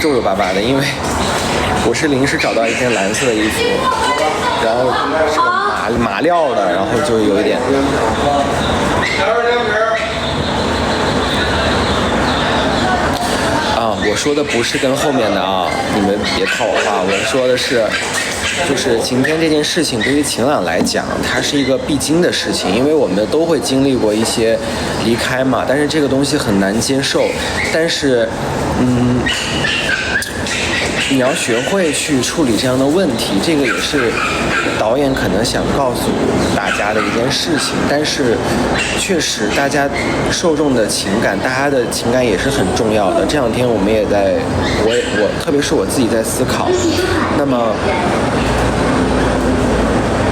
皱皱巴巴的，因为我是临时找到一件蓝色的衣服，然后是个麻料的，然后就有一点。我说的不是跟后面的啊，你们别套我话，我说的是，就是晴天这件事情对于晴朗来讲，它是一个必经的事情，因为我们都会经历过一些离开嘛，但是这个东西很难接受，但是，你要学会去处理这样的问题，这个也是导演可能想告诉大家的一件事情。但是，确实大家受众的情感，大家的情感也是很重要的。这两天我们也在，我特别是我自己在思考。那么，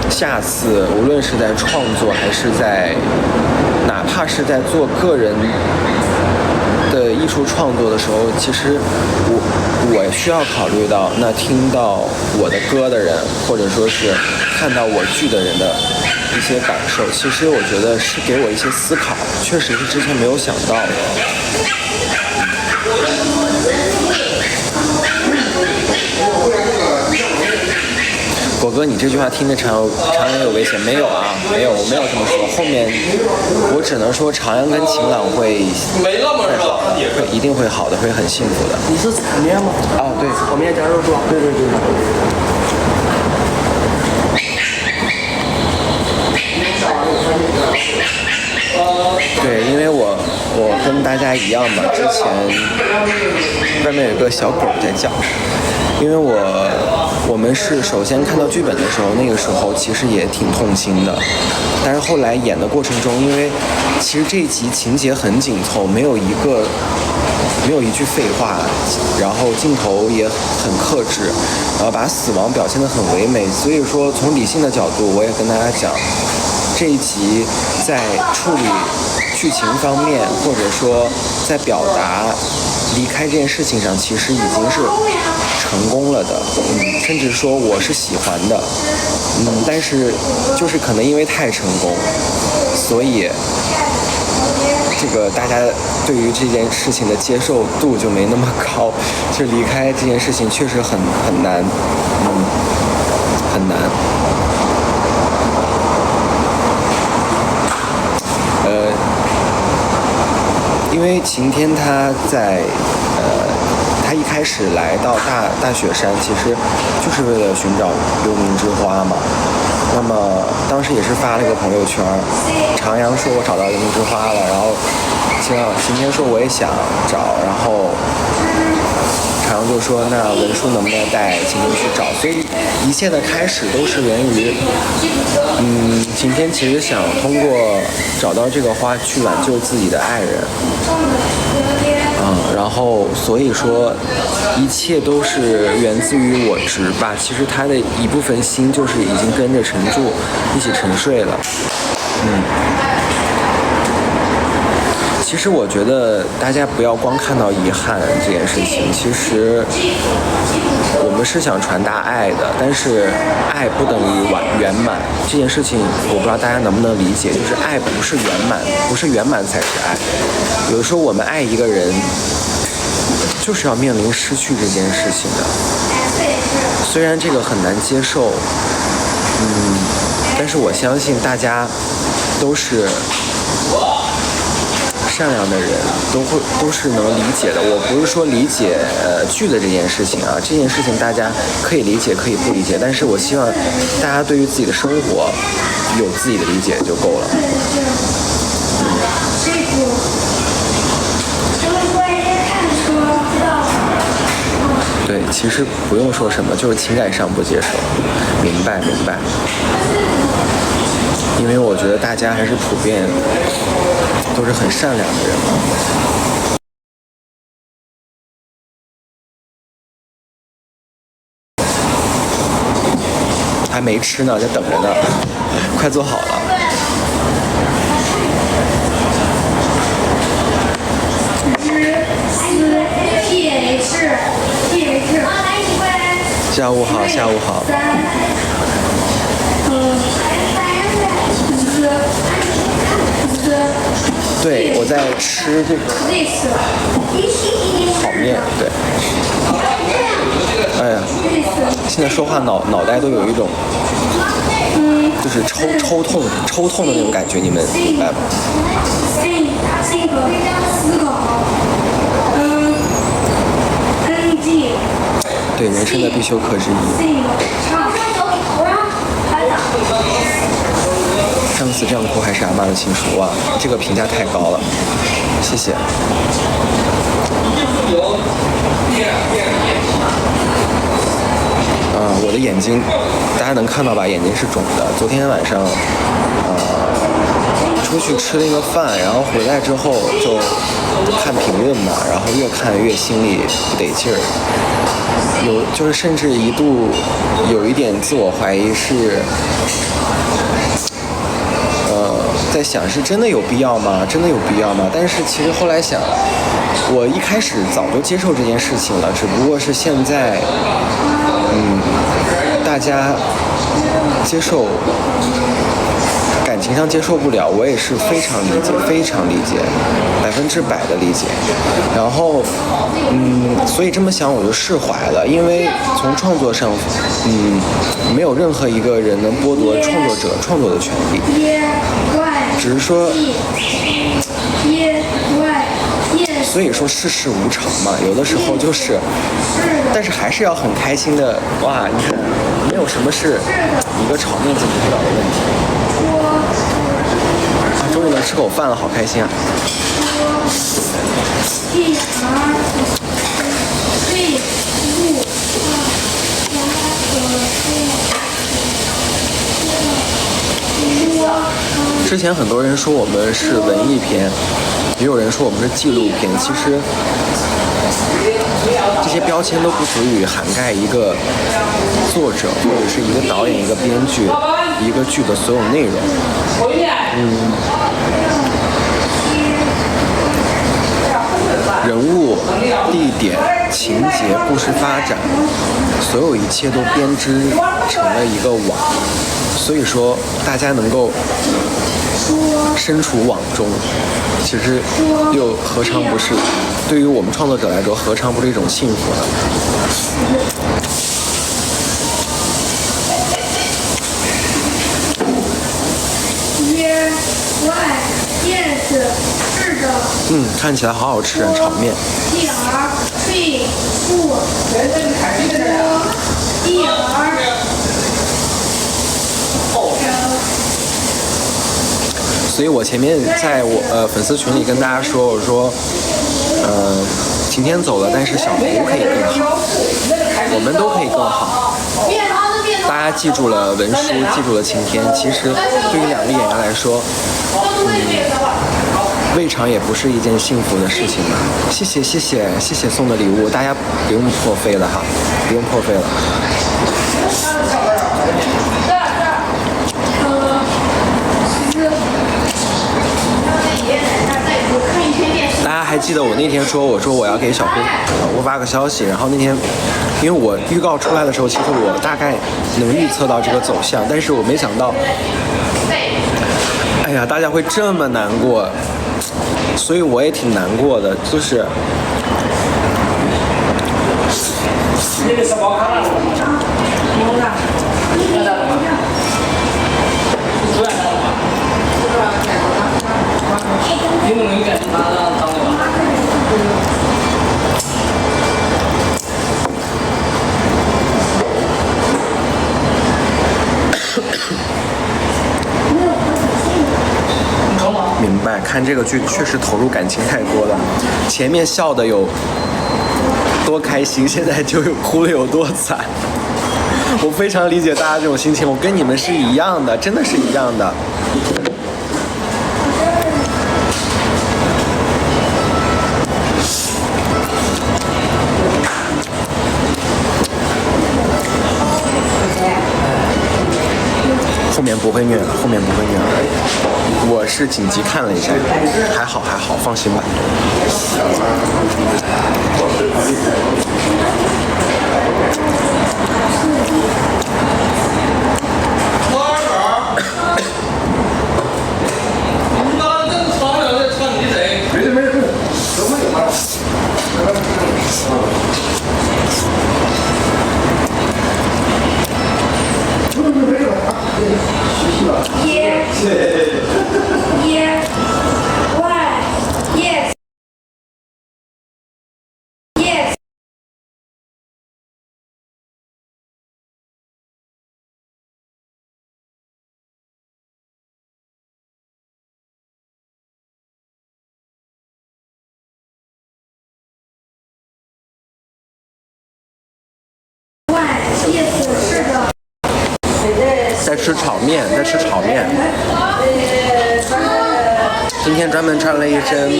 下次无论是在创作，还是在，哪怕是在做个人的艺术创作的时候，其实我需要考虑到那听到我的歌的人，或者说是看到我剧的人的一些感受，其实我觉得是给我一些思考，确实是之前没有想到的。果哥，你这句话听着常阳有危险？没有啊，没有，我没有这么说。后面我只能说常阳跟晴朗会好的，会一定会好的，会很幸福的。你是炒面吗？啊，对，炒面加肉末。对。对，因为我跟大家一样吧，之前外面有个小狗在叫，因为我们是首先看到剧本的时候，那个时候其实也挺痛心的，但是后来演的过程中，因为其实这一集情节很紧凑，没有一句废话，然后镜头也很克制，然后把死亡表现得很唯美，所以说从理性的角度，我也跟大家讲，这一集在处理剧情方面，或者说在表达离开这件事情上，其实已经是成功了的，甚至说我是喜欢的，但是就是可能因为太成功，所以这个大家对于这件事情的接受度就没那么高，就离开这件事情确实很难，很难。因为晴天他在他一开始来到大雪山，其实就是为了寻找幽冥之花嘛。那么当时也是发了一个朋友圈，常阳说我找到幽冥之花了，然后晴天说我也想找，然后常阳就说那文书能不能带晴天去找，所以一切的开始都是源于晴天其实想通过找到这个花去挽救自己的爱人，然后所以说一切都是源自于我执吧，其实他的一部分心就是已经跟着沉住一起沉睡了。其实我觉得大家不要光看到遗憾这件事情，其实我们是想传达爱的，但是爱不等于圆满，这件事情我不知道大家能不能理解，就是爱不是圆满，不是圆满才是爱。有的时候我们爱一个人就是要面临失去这件事情的，虽然这个很难接受，但是我相信大家都是善良的人，都是能理解的。我不是说理解剧的这件事情啊，这件事情大家可以理解，可以不理解，但是我希望大家对于自己的生活有自己的理解就够了。对，其实不用说什么，就是情感上不接受，明白。因为我觉得大家还是普遍都是很善良的人嘛。还没吃呢，在等着呢，快做好了。下午好，下午好。对，我在吃这个炒面，对。哎呀，现在说话脑袋都有一种，就是抽痛的那种感觉，你们明白吗？对，人生的必修课之一。上次这样哭还是阿妈的亲属，哇，这个评价太高了，谢谢。我的眼睛，大家能看到吧？眼睛是肿的。昨天晚上，出去吃了一个饭，然后回来之后就看评论嘛，然后越看越心里不得劲儿，就是甚至一度有一点自我怀疑是。在想是真的有必要吗？真的有必要吗？但是其实后来想，我一开始早就接受这件事情了，只不过是现在，大家接受，感情上接受不了，我也是非常理解，100%的理解。然后，所以这么想我就释怀了，因为从创作上，没有任何一个人能剥夺创作者创作的权利。只是说，所以说世事无常嘛，有的时候就是，但是还是要很开心的。哇，你看，没有什么是一个炒面解决不了的问题。啊，终于能吃口饭了，好开心啊！之前很多人说我们是文艺片，也有人说我们是纪录片。其实这些标签都不足以涵盖一个作者或者是一个导演、一个编剧、一个剧的所有内容。人物、地点、情节、故事发展，所有一切都编织成了一个网。所以说，大家能够身处网中，其实又何尝不是对于我们创作者来说，何尝不是一种幸福呢？看起来好好吃啊，炒面。所以我前面在我粉丝群里跟大家说，我说，晴天走了，但是小胡可以更好，我们都可以更好。大家记住了文书，记住了晴天，其实对于两个演员来说，未尝也不是一件幸福的事情吧。谢谢送的礼物，大家不用破费了哈，不用破费了。大家还记得我那天说，我说我要给小胡发个消息，然后那天因为我预告出来的时候，其实我大概能预测到这个走向，但是我没想到，哎呀，大家会这么难过，所以我也挺难过的，就是明白，看这个剧确实投入感情太多了，前面笑的有多开心，现在就哭的有多惨。我非常理解大家这种心情，我跟你们是一样的，真的是一样的。后面不会虐了，后面不会虐了。我是紧急看了一下，还好，放心吧。在吃炒面，今天专门穿了一身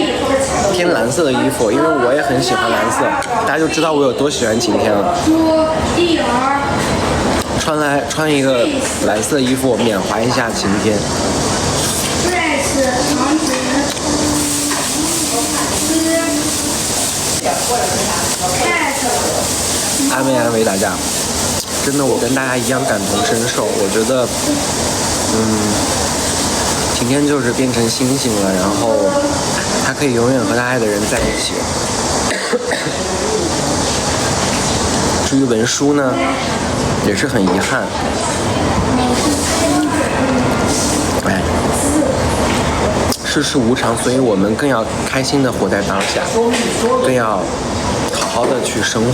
偏蓝色的衣服，因为我也很喜欢蓝色，大家就知道我有多喜欢晴天了。穿一个蓝色衣服，缅怀一下晴天。安慰大家，真的我跟大家一样感同身受。我觉得，晴天就是变成星星了，然后他可以永远和他爱的人在一起。至于文书呢，也是很遗憾。世事无常，所以我们更要开心的活在当下，更要好好的去生活。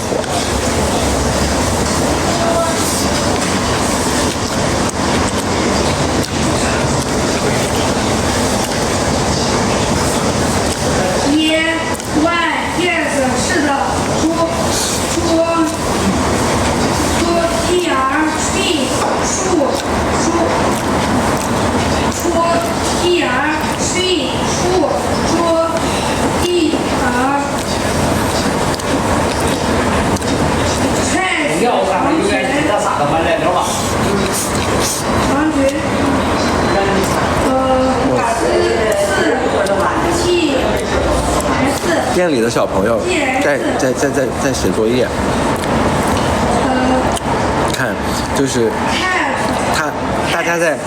店里的小朋友在写作业，看就是大家在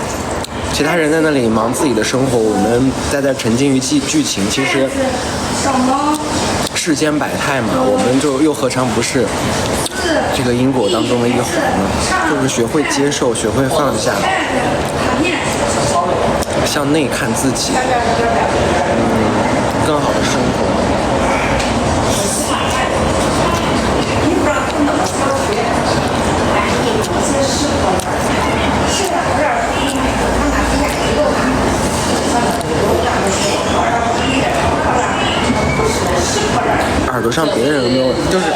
其他人在那里忙自己的生活，我们在沉浸于剧情。其实世间百态嘛，我们就又何尝不是这个因果当中的一环呢？就是学会接受，学会放下，向内看自己，更好的生活。耳朵上别的人有没有？就是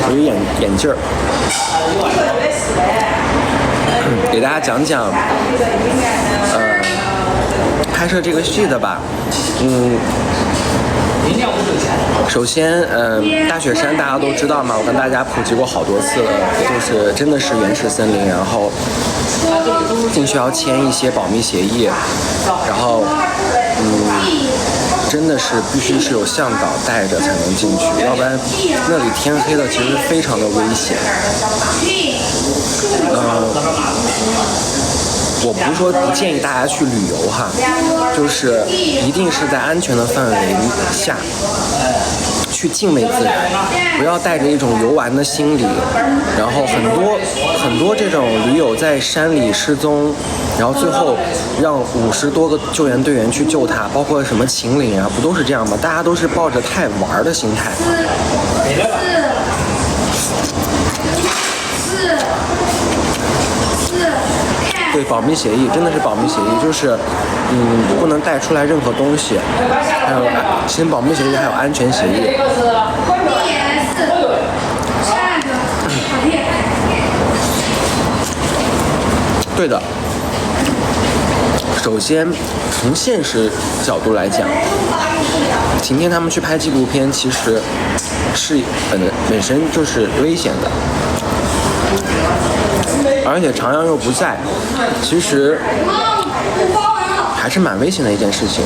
有眼镜儿。给大家讲讲，拍摄这个戏的吧。首先，大雪山大家都知道嘛，我跟大家普及过好多次了，就是真的是原始森林，然后进去要签一些保密协议，然后真的是必须是有向导带着才能进去，要不然那里天黑的其实非常的危险。我不是说不建议大家去旅游哈，就是一定是在安全的范围下去敬畏自然，不要带着一种游玩的心理。然后很多这种驴友在山里失踪，然后最后让50多个救援队员去救他，包括什么秦岭啊，不都是这样吗？大家都是抱着太玩的心态。对，保密协议真的是保密协议，就是不能带出来任何东西，还有签保密协议，还有安全协议。对的。首先，从现实角度来讲，晴天他们去拍纪录片，其实是本身就是危险的。而且长阳又不在，其实还是蛮危险的一件事情。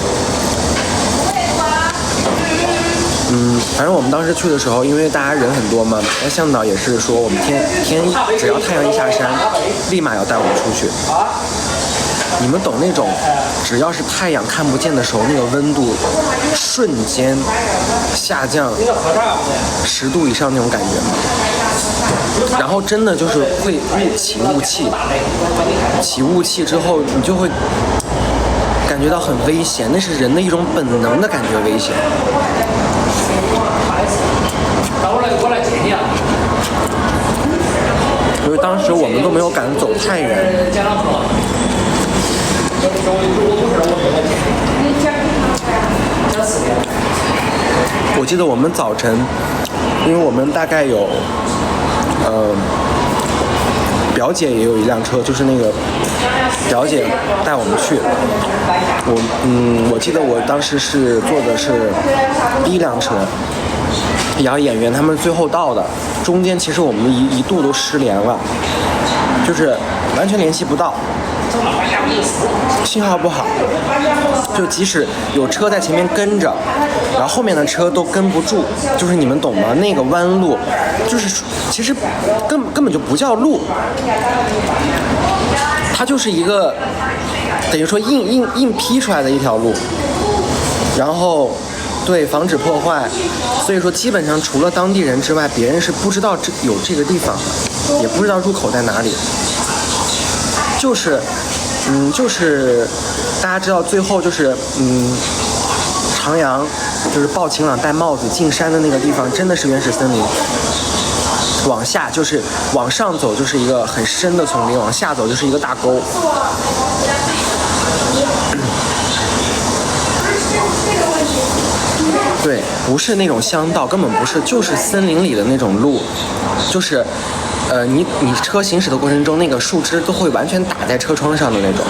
反正我们当时去的时候，因为大家人很多嘛，那向导也是说我们只要太阳一下山，立马要带我们出去。你们懂那种只要是太阳看不见的时候，那个温度瞬间下降10度以上那种感觉吗？然后真的就是会起雾气之后，你就会感觉到很危险，那是人的一种本能的感觉危险。因为当时我们都没有敢走太远。我记得我们早晨，因为我们大概有表姐也有一辆车，就是那个表姐带我们去。我记得我当时是坐的是第一辆车，然后演员他们最后到的，中间其实我们一度都失联了，就是完全联系不到，信号不好，就即使有车在前面跟着，然后后面的车都跟不住，就是你们懂吗？那个弯路，就是其实根本就不叫路，它就是一个等于说硬劈出来的一条路，然后对防止破坏，所以说基本上除了当地人之外，别人是不知道有这个地方的，也不知道入口在哪里，就是大家知道最后就是长阳就是鲍晴朗戴帽子进山的那个地方，真的是原始森林。往下就是往上走就是一个很深的丛林，往下走就是一个大沟。对，不是那种乡道，根本不是，就是森林里的那种路，就是你车行驶的过程中，那个树枝都会完全打在车窗上的那种。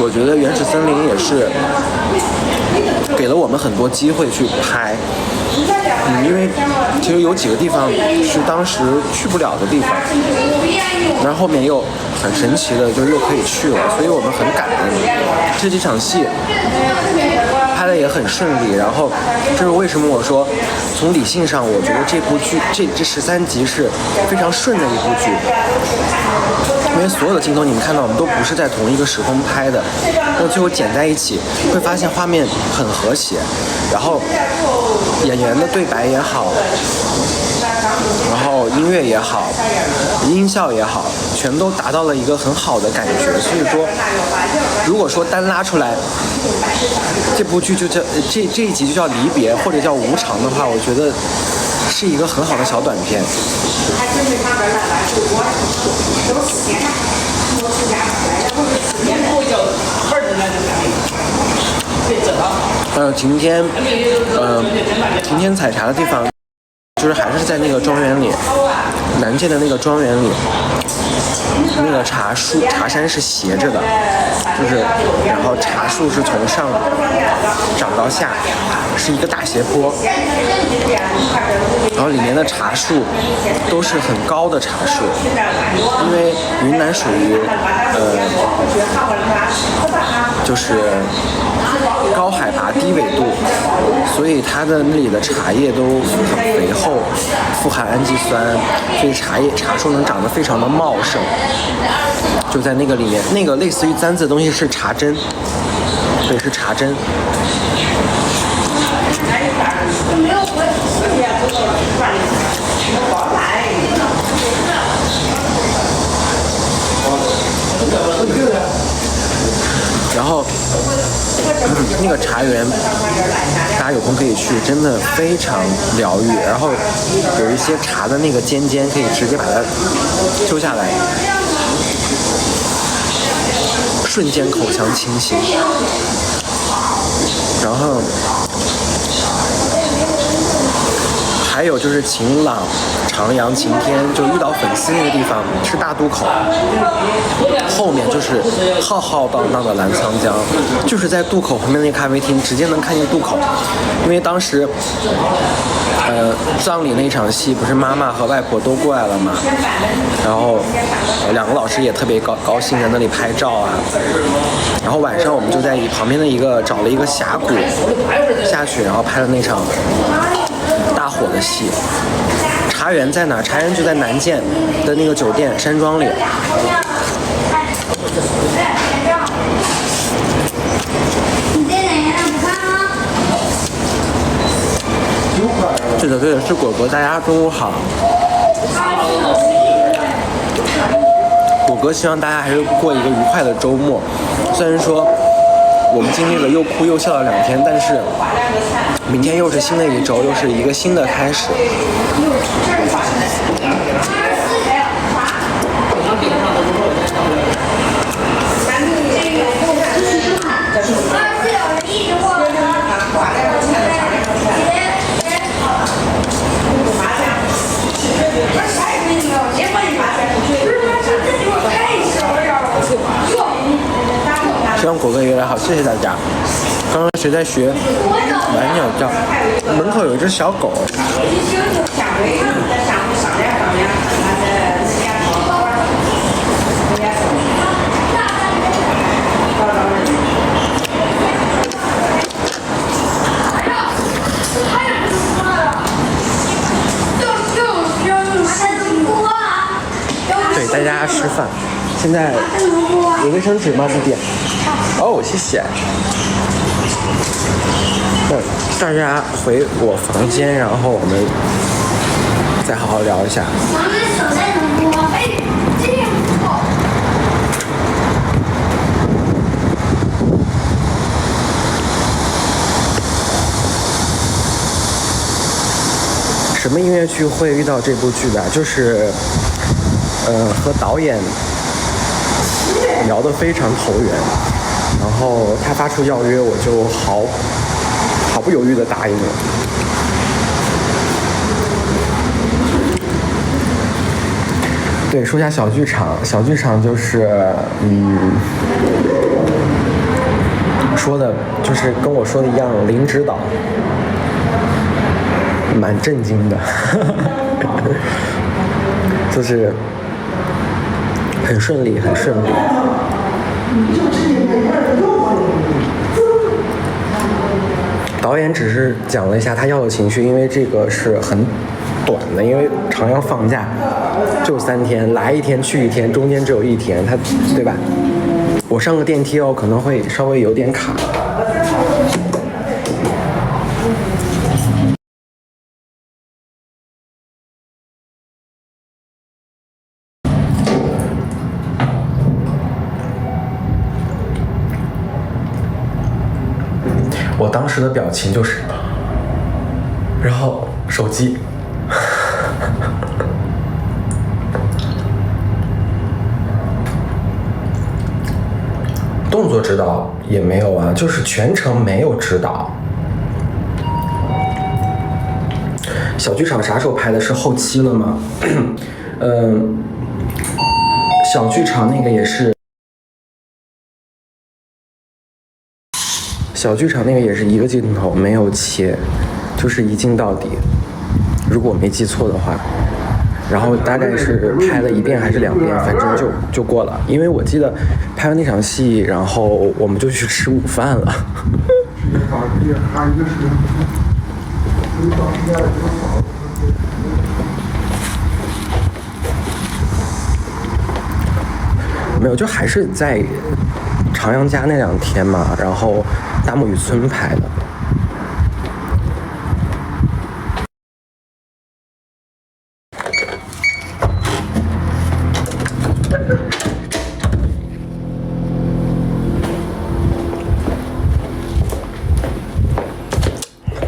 我觉得原始森林也是给了我们很多机会去拍，因为其实有几个地方是当时去不了的地方，然后后面又很神奇的就又可以去了，所以我们很感恩。这几场戏拍的也很顺利，然后这是为什么我说从理性上，我觉得这部剧这13集是非常顺的一部剧。因为所有的镜头你们看到我们都不是在同一个时空拍的，那最后剪在一起会发现画面很和谐，然后演员的对白也好，然后音乐也好，音效也好，全都达到了一个很好的感觉。所以说如果说单拉出来这部剧就叫这一集就叫离别或者叫无常的话，我觉得是一个很好的小短片。晴天采茶的地方，就是还是在那个庄园里，南界的那个庄园里，那个茶山是斜着的，就是然后茶树是从上长到下，是一个大斜坡，然后里面的茶树都是很高的茶树，因为云南属于就是高海拔低纬度，所以它的那里的茶叶都很肥厚，富含氨基酸，所以茶树能长得非常的茂盛。就在那个里面，那个类似于簪子的东西是茶针，对，是茶针。然后那个茶园大家有空可以去，真的非常疗愈，然后有一些茶的那个尖可以直接把它揪下来，瞬间口腔清新。然后还有就是晴朗、长阳、晴天就遇到粉丝那个地方是大渡口，后面就是浩浩荡荡的澜沧江，就是在渡口旁边那个咖啡厅直接能看见渡口。因为当时葬礼那场戏不是妈妈和外婆都过来了嘛，然后两个老师也特别高兴在那里拍照啊，然后晚上我们就在旁边的一个找了一个峡谷下去，然后拍了那场大火的戏。茶园在哪？茶园就在南涧的那个酒店山庄里。对的，是果果，大家中午好。果果希望大家还是过一个愉快的周末。虽然说我们经历了又哭又笑了2天，但是明天又是新的一周，又是一个新的开始。希望果哥越来越好，谢谢大家。刚刚谁在学玩鸟叫？门口有一只小狗。对，大家吃饭。现在有卫生纸吗，弟弟？哦，谢谢。大家回我房间，然后我们再好好聊一下。什么音乐剧会遇到这部剧的？就是和导演聊得非常投缘，然后他发出邀约，我就毫不犹豫地答应了。对，说一下小剧场，小剧场就是说的就是跟我说的一样，零指导，蛮震惊的，就是很顺利，很顺利。导演只是讲了一下他要的情绪，因为这个是很短的，因为长阳放假就3天，来1天去1天，中间只有1天，他对吧？我上个电梯可能会稍微有点卡。我当时的表情就是，然后手机，动作指导也没有啊，就是全程没有指导。小剧场啥时候拍的？是后期了吗？小剧场那个也是。小剧场那个也是一个镜头，没有切，就是一镜到底，如果我没记错的话。然后大概是拍了1遍还是2遍，反正就过了。因为我记得拍完那场戏，然后我们就去吃午饭了。没有，就还是在长阳家那2天嘛，然后大木雨村拍的。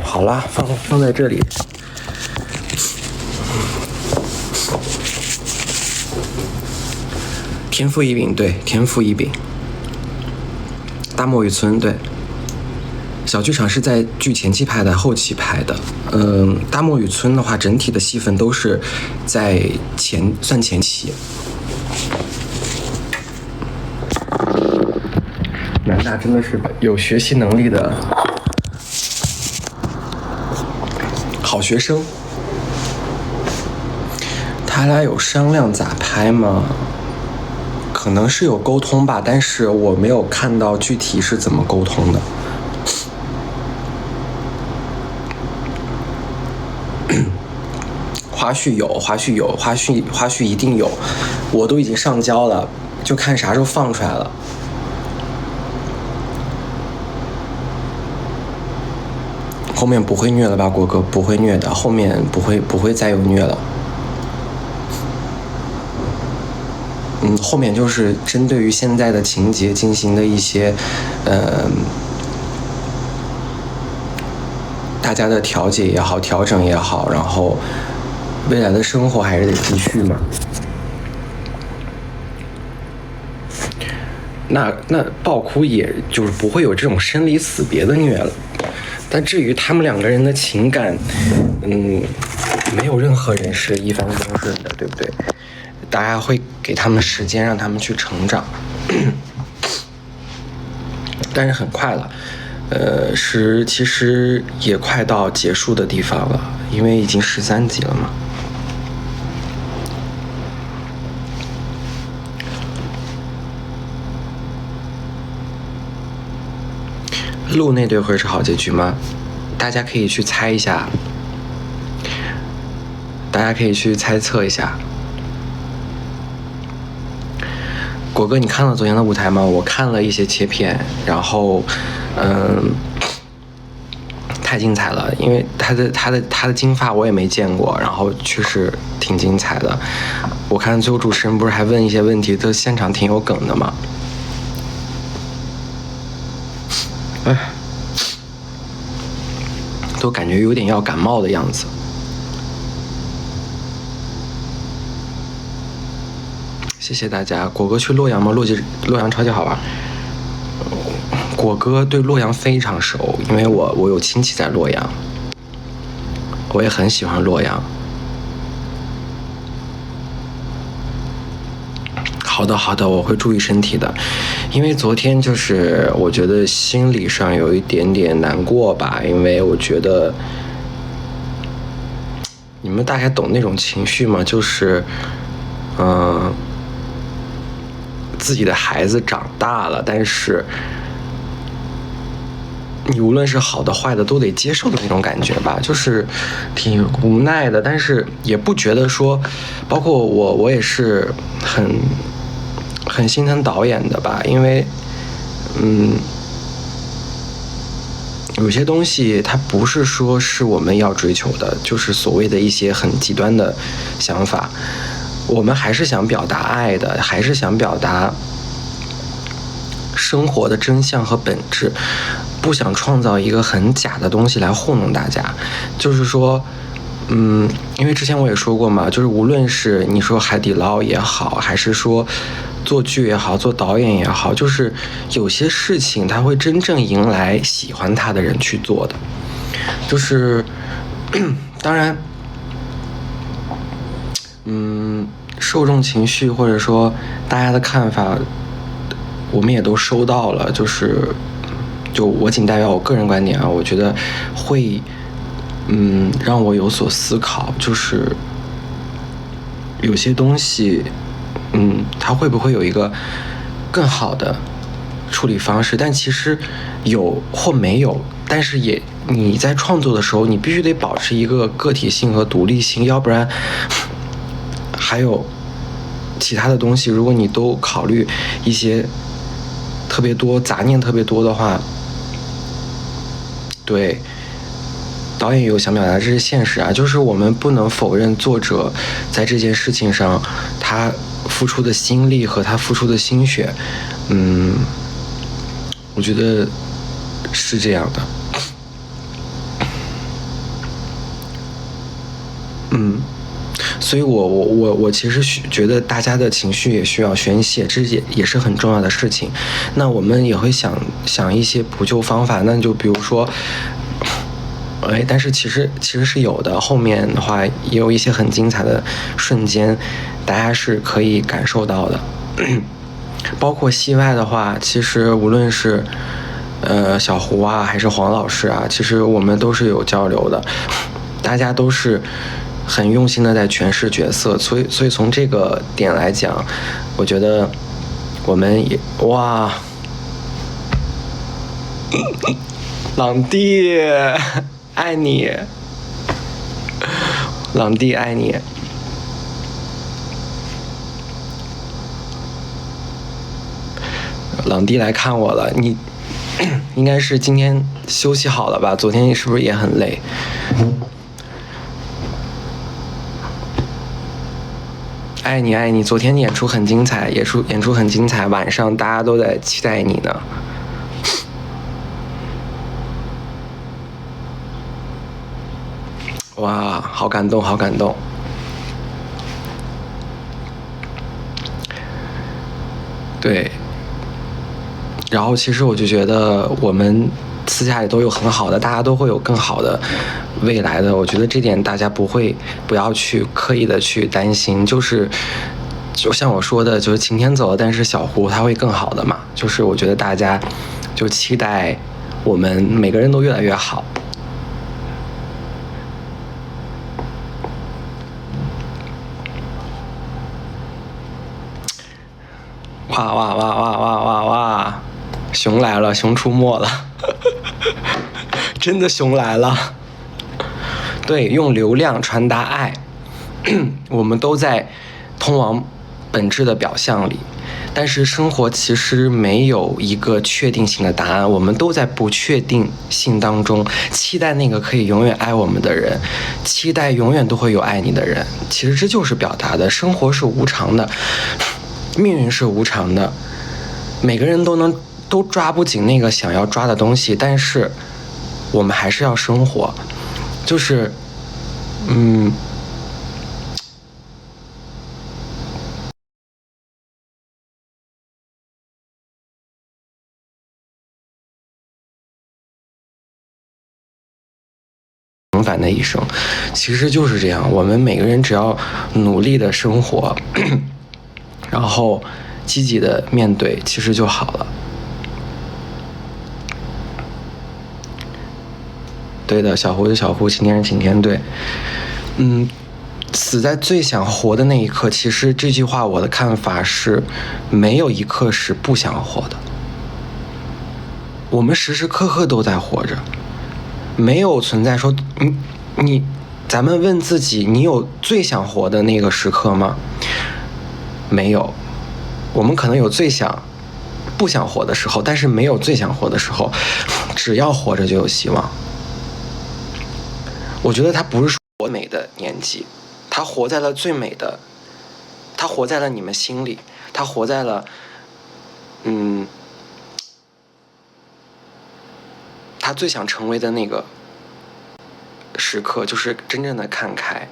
好啦，放在这里。天赋异禀，对，天赋异禀。大漠雨村，对。小剧场是在剧前期拍的，后期拍的。大漠雨村的话，整体的戏份都是在算前期。南大真的是有学习能力的好学生。他俩有商量咋拍吗？可能是有沟通吧，但是我没有看到具体是怎么沟通的。花絮有，花絮一定有，我都已经上交了，就看啥时候放出来了。后面不会虐了吧，国哥？不会虐的，后面不会再有虐了。后面就是针对于现在的情节进行的一些，大家的调节也好，调整也好，然后未来的生活还是得继续嘛。那爆哭也就是不会有这种生离死别的虐了，但至于他们2个人的情感，没有任何人是一帆风顺的，对不对？大家会给他们时间，让他们去成长。但是很快了，其实也快到结束的地方了，因为已经13集了嘛。鹿那对会是好结局吗？大家可以去猜一下，大家可以去猜测一下。果哥，你看了昨天的舞台吗？我看了一些切片，然后，太精彩了，因为他的金发我也没见过，然后确实挺精彩的。我看最后主持人不是还问一些问题，这现场挺有梗的嘛。哎，都感觉有点要感冒的样子。谢谢大家。果哥去洛阳吗？洛阳超级好玩。果哥对洛阳非常熟，因为我有亲戚在洛阳，我也很喜欢洛阳。好的，我会注意身体的。因为昨天就是我觉得心理上有一点点难过吧，因为我觉得你们大概懂那种情绪吗？就是自己的孩子长大了，但是你无论是好的坏的都得接受的那种感觉吧，就是挺无奈的，但是也不觉得说，包括我也是很心疼导演的吧，因为有些东西它不是说是我们要追求的，就是所谓的一些很极端的想法，我们还是想表达爱的，还是想表达生活的真相和本质，不想创造一个很假的东西来糊弄大家。就是说因为之前我也说过嘛，就是无论是你说海底捞也好，还是说做剧也好，做导演也好，就是有些事情它会真正迎来喜欢它的人去做的。就是当然受众情绪或者说大家的看法我们也都收到了，就我仅代表我个人观点啊，我觉得会让我有所思考，就是有些东西它会不会有一个更好的处理方式，但其实有或没有，但是你在创作的时候你必须得保持一个个体性和独立性，要不然还有其他的东西，如果你都考虑一些特别多杂念特别多的话，对导演有想表达，这是现实啊，就是我们不能否认作者在这件事情上他付出的心力和他付出的心血，我觉得是这样的。所以我其实觉得大家的情绪也需要宣泄，这也是很重要的事情。那我们也会想一些补救方法，那就比如说但是其实是有的，后面的话也有一些很精彩的瞬间大家是可以感受到的。包括戏外的话，其实无论是小胡啊还是黄老师啊，其实我们都是有交流的，大家都是很用心的在诠释角色，所以从这个点来讲，我觉得我们也哇，朗弟爱你，朗弟爱你。朗弟来看我了，你应该是今天休息好了吧？昨天是不是也很累？爱你爱你，昨天演出很精彩，演出很精彩，晚上大家都在期待你呢。哇，好感动，好感动。对，然后其实我就觉得我们私下里都有很好的，大家都会有更好的未来的，我觉得这点大家不要去刻意的去担心，就像我说的，就是晴天走了，但是小胡他会更好的嘛，就是我觉得大家就期待我们每个人都越来越好。哇哇哇哇哇哇哇！熊来了，熊出没了，真的熊来了。对，用流量传达爱，我们都在通往本质的表象里，但是生活其实没有一个确定性的答案，我们都在不确定性当中期待那个可以永远爱我们的人，期待永远都会有爱你的人。其实这就是表达的，生活是无常的，命运是无常的，每个人都抓不紧那个想要抓的东西，但是我们还是要生活，就是平凡的一生，其实就是这样。我们每个人只要努力的生活，然后积极的面对，其实就好了。对的，小胡子小胡，晴天是晴天，对。死在最想活的那一刻，其实这句话我的看法是，没有一刻是不想活的。我们时时刻刻都在活着，没有存在说咱们问自己，你有最想活的那个时刻吗？没有。我们可能有最不想活的时候，但是没有最想活的时候。只要活着就有希望。我觉得他不是说活美的年纪，他活在了最美的，他活在了你们心里，他活在了他最想成为的那个时刻，就是真正的看开，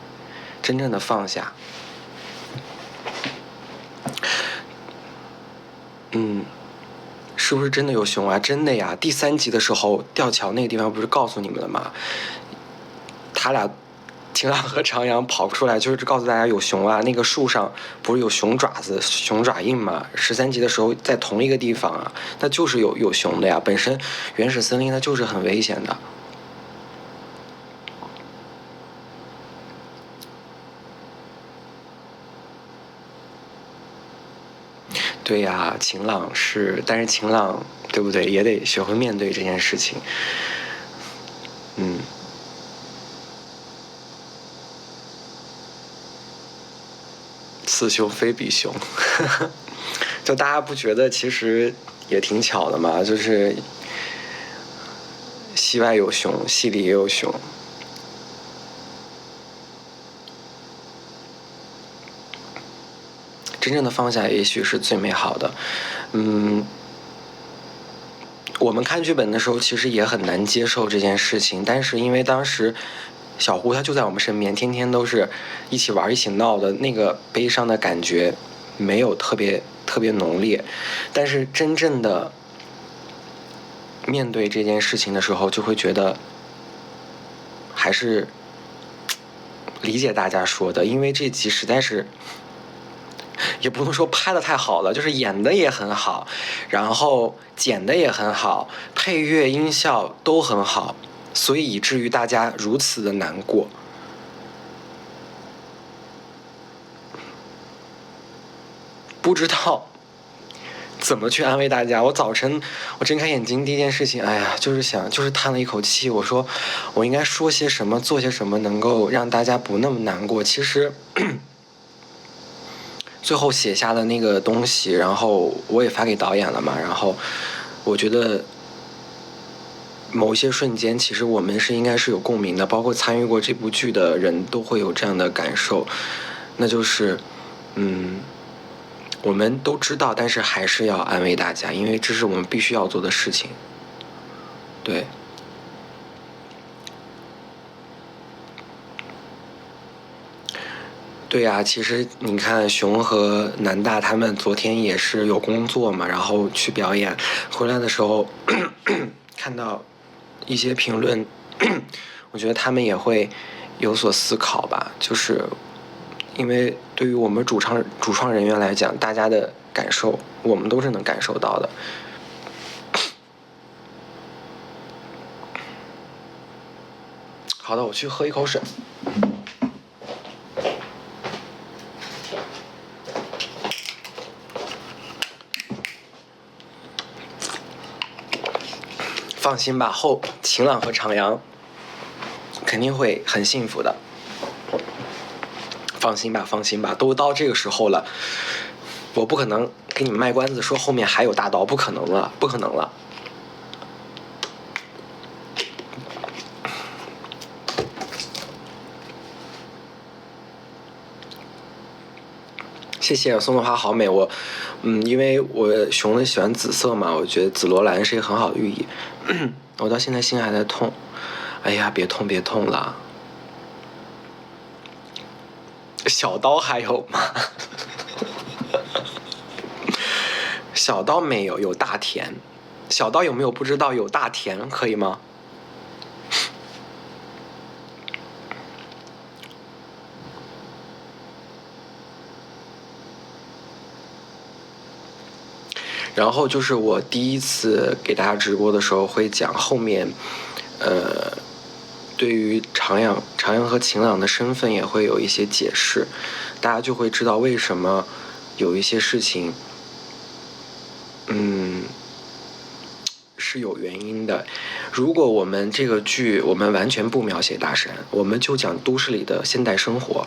真正的放下。是不是真的有熊啊？真的呀！第3集的时候，吊桥那个地方不是告诉你们了吗？他俩晴朗和长阳跑出来，就是告诉大家有熊啊！那个树上不是有熊爪子、熊爪印吗？13集的时候在同一个地方啊，那就是有熊的呀。本身原始森林它就是很危险的。对呀，晴朗是，但是晴朗对不对，也得学会面对这件事情。此熊非彼熊，就大家不觉得其实也挺巧的吗？就是戏外有熊，戏里也有熊。真正的放下也许是最美好的。我们看剧本的时候其实也很难接受这件事情，但是因为当时小胡他就在我们身边，天天都是一起玩一起闹的，那个悲伤的感觉没有特别浓烈，但是真正的面对这件事情的时候，就会觉得还是理解大家说的，因为这集实在是也不能说拍得太好了，就是演的也很好，然后剪的也很好，配乐音效都很好，所以以至于大家如此的难过。不知道怎么去安慰大家。我早晨我睁开眼睛第一件事情，就是叹了一口气，我说我应该说些什么做些什么能够让大家不那么难过。其实最后写下的那个东西，然后我也发给导演了嘛，然后我觉得某一些瞬间其实我们应该是有共鸣的，包括参与过这部剧的人都会有这样的感受，那就是我们都知道，但是还是要安慰大家，因为这是我们必须要做的事情。对。对呀，其实你看熊和南大他们昨天也是有工作嘛，然后去表演，回来的时候看到一些评论，我觉得他们也会有所思考吧，就是因为对于我们主创人员来讲，大家的感受我们都是能感受到的。好的，我去喝一口水。放心吧，后晴朗和长阳肯定会很幸福的。放心吧，放心吧，都到这个时候了，我不可能给你们卖关子说后面还有大刀，不可能了，不可能了。谢谢送的花好美，因为我熊的喜欢紫色嘛，我觉得紫罗兰是一个很好的寓意。我到现在心还在痛，哎呀，别痛别痛了。小刀还有吗？小刀没有，有大田。小刀有没有不知道？有大田可以吗？然后就是我第一次给大家直播的时候会讲后面，对于长阳和晴朗的身份也会有一些解释，大家就会知道为什么有一些事情，是有原因的。如果我们这个剧我们完全不描写大山，我们就讲都市里的现代生活，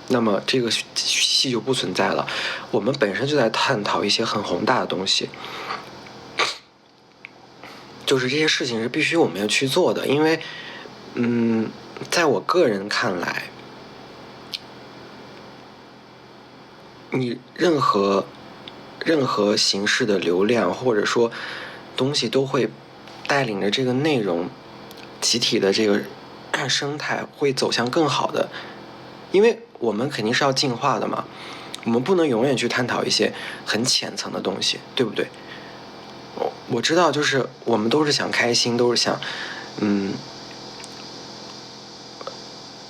那么这个戏就不存在了。我们本身就在探讨一些很宏大的东西，就是这些事情是必须我们要去做的。因为在我个人看来，你任何形式的流量或者说东西都会带领着这个内容集体的这个生态会走向更好的，因为我们肯定是要进化的嘛，我们不能永远去探讨一些很浅层的东西，对不对？我知道，就是我们都是想开心，都是想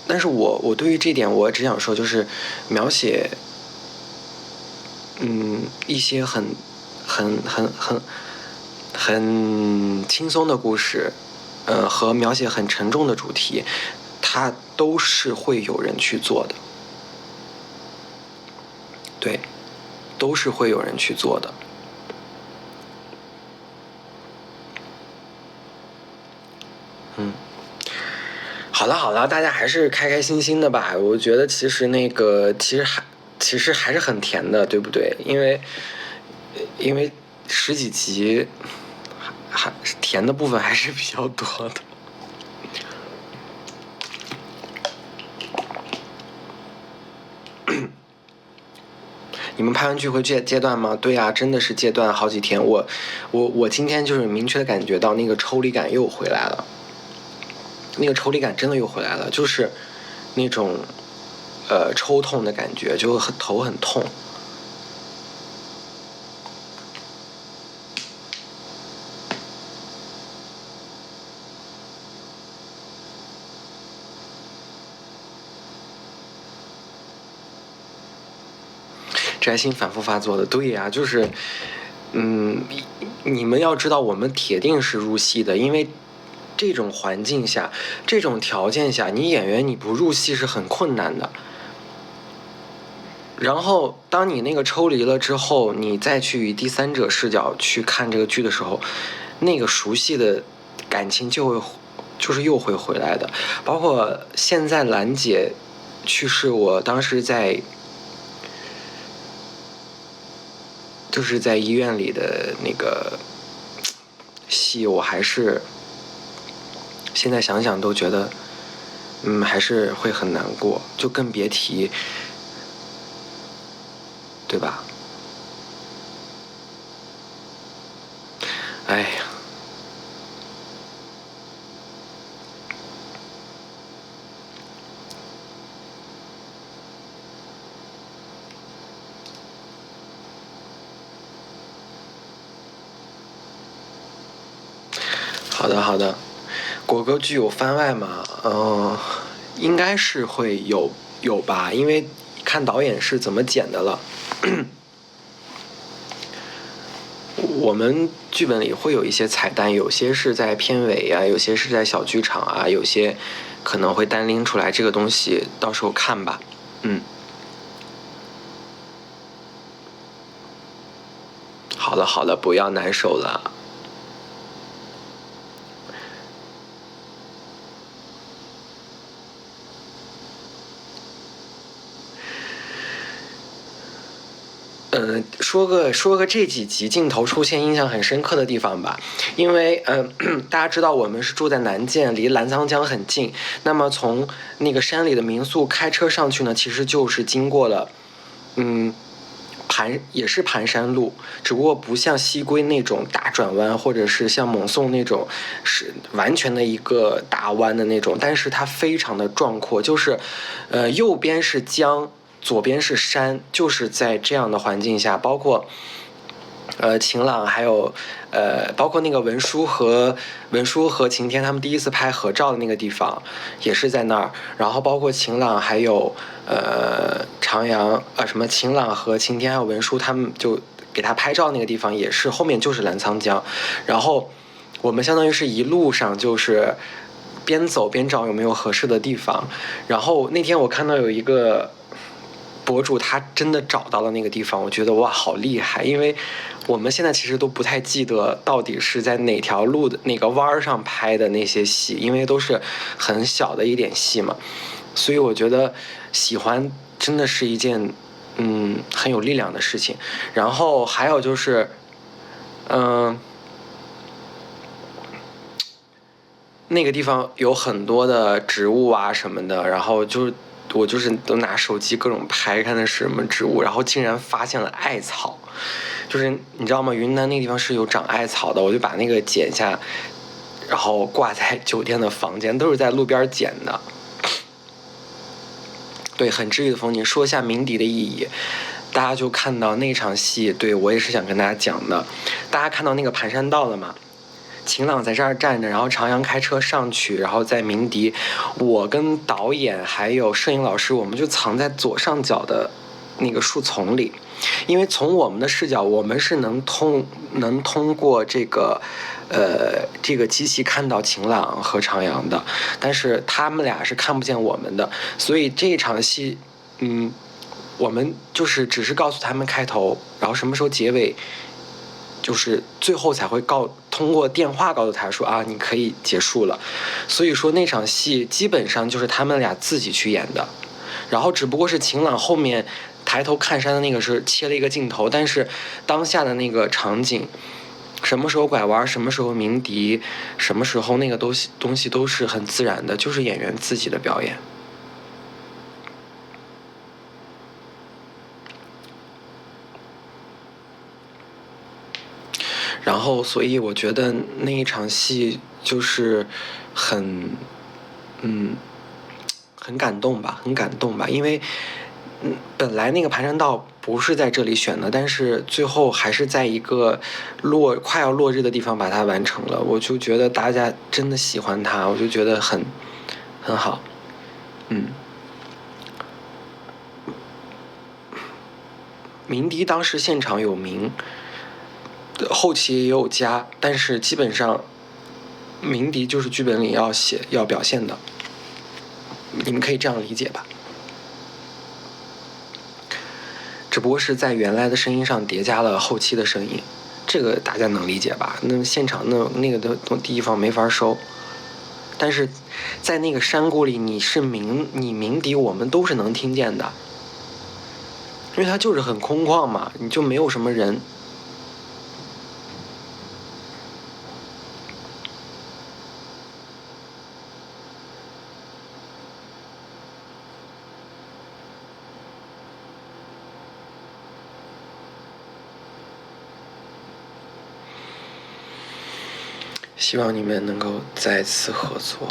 但是我对于这点我只想说，就是描写一些很轻松的故事，和描写很沉重的主题，它都是会有人去做的，对，都是会有人去做的。好了好了，大家还是开开心心的吧。我觉得其实还是很甜的，对不对？因为十几集，还甜的部分还是比较多的。你们拍完剧会戒断吗？对啊，真的是戒断好几天。我今天就是明确的感觉到那个抽离感又回来了。那个抽离感真的又回来了，就是那种抽痛的感觉，就头很痛。摘星反复发作的，对呀，就是你们要知道，我们铁定是入戏的，因为这种环境下，这种条件下，你演员你不入戏是很困难的。然后当你那个抽离了之后，你再去以第三者视角去看这个剧的时候，那个熟悉的感情就是又会回来的。包括现在兰姐去世，我当时就是在医院里的那个戏，我还是现在想想都觉得还是会很难过，就更别提，对吧？哎呀，好的好的。果哥剧有番外吗？应该是会有吧，因为看导演是怎么剪的了。我们剧本里会有一些彩蛋，有些是在片尾啊，有些是在小剧场啊，有些可能会单拎出来这个东西，到时候看吧。好了好了，不要难受了。说个这几集镜头出现印象很深刻的地方吧，因为大家知道我们是住在南涧，离澜沧江很近。那么从那个山里的民宿开车上去呢，其实就是经过了，也是盘山路，只不过不像西归那种大转弯，或者是像蒙宋那种是完全的一个大弯的那种，但是它非常的壮阔，就是右边是江。左边是山，就是在这样的环境下，包括晴朗，还有包括那个文书和晴天他们第一次拍合照的那个地方，也是在那儿。然后包括晴朗还有长阳什么晴朗和晴天还有文书他们就给他拍照那个地方，也是后面就是澜沧江。然后我们相当于是一路上就是边走边找有没有合适的地方。然后那天我看到有一个博主他真的找到了那个地方，我觉得哇好厉害，因为我们现在其实都不太记得到底是在哪条路的哪个弯上拍的那些戏，因为都是很小的一点戏嘛，所以我觉得喜欢真的是一件很有力量的事情。然后还有就是那个地方有很多的植物啊什么的，然后我都拿手机各种拍，看那是什么植物，然后竟然发现了艾草，就是你知道吗？云南那个地方是有长艾草的，我就把那个剪下，然后挂在酒店的房间，都是在路边捡的。对，很治愈的风景。说一下鸣笛的意义，大家就看到那场戏，对我也是想跟大家讲的。大家看到那个盘山道了吗？晴朗在这儿站着，然后长阳开车上去，然后在鸣笛。我跟导演还有摄影老师，我们就藏在左上角的那个树丛里，因为从我们的视角，我们是能通过这个机器看到晴朗和长阳的，但是他们俩是看不见我们的，所以这一场戏，我们就是只是告诉他们开头，然后什么时候结尾。就是最后才会通过电话告诉他说啊，你可以结束了。所以说那场戏基本上就是他们俩自己去演的，然后只不过是晴朗后面抬头看山的那个是切了一个镜头，但是当下的那个场景，什么时候拐弯，什么时候鸣笛，什么时候那个东西都是很自然的，就是演员自己的表演。然后，所以我觉得那一场戏就是很感动吧，很感动吧。因为本来那个盘山道不是在这里选的，但是最后还是在一个快要落日的地方把它完成了。我就觉得大家真的喜欢它，我就觉得很好。鸣笛当时现场有鸣。后期也有加，但是基本上鸣笛就是剧本里要表现的，你们可以这样理解吧。只不过是在原来的声音上叠加了后期的声音，这个大家能理解吧？那现场那个的地方没法收，但是在那个山谷里，你鸣笛，我们都是能听见的，因为它就是很空旷嘛，你就没有什么人。希望你们能够再次合作，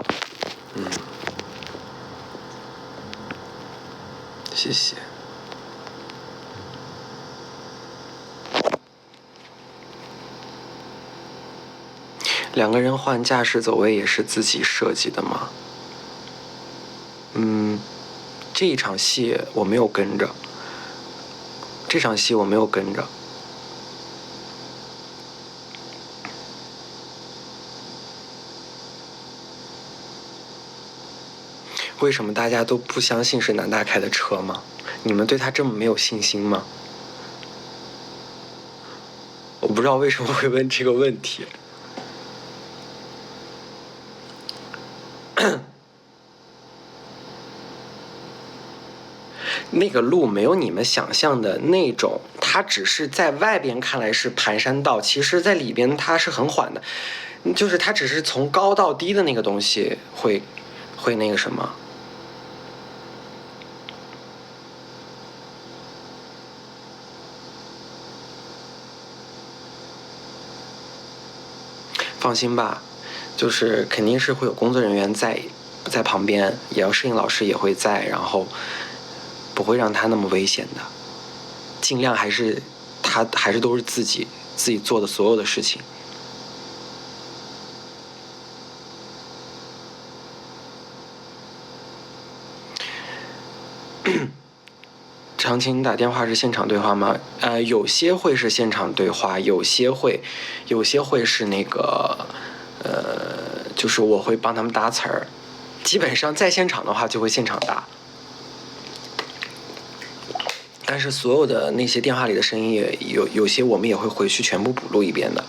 谢谢。两个人换驾驶走位也是自己设计的吗？这一场戏我没有跟着，为什么大家都不相信是南大开的车吗？你们对他这么没有信心吗？我不知道为什么会问这个问题。那个路没有你们想象的那种，它只是在外边看来是盘山道，其实在里边它是很缓的，就是它只是从高到低的那个东西会那个什么。放心吧，就是肯定是会有工作人员在旁边，也要摄影老师也会在，然后不会让他那么危险的，尽量还是都是自己做的所有的事情。常青打电话是现场对话吗？有些会是现场对话，有些会是那个就是我会帮他们搭词儿。基本上在现场的话就会现场搭，但是所有的那些电话里的声音也有些我们也会回去全部补录一遍的。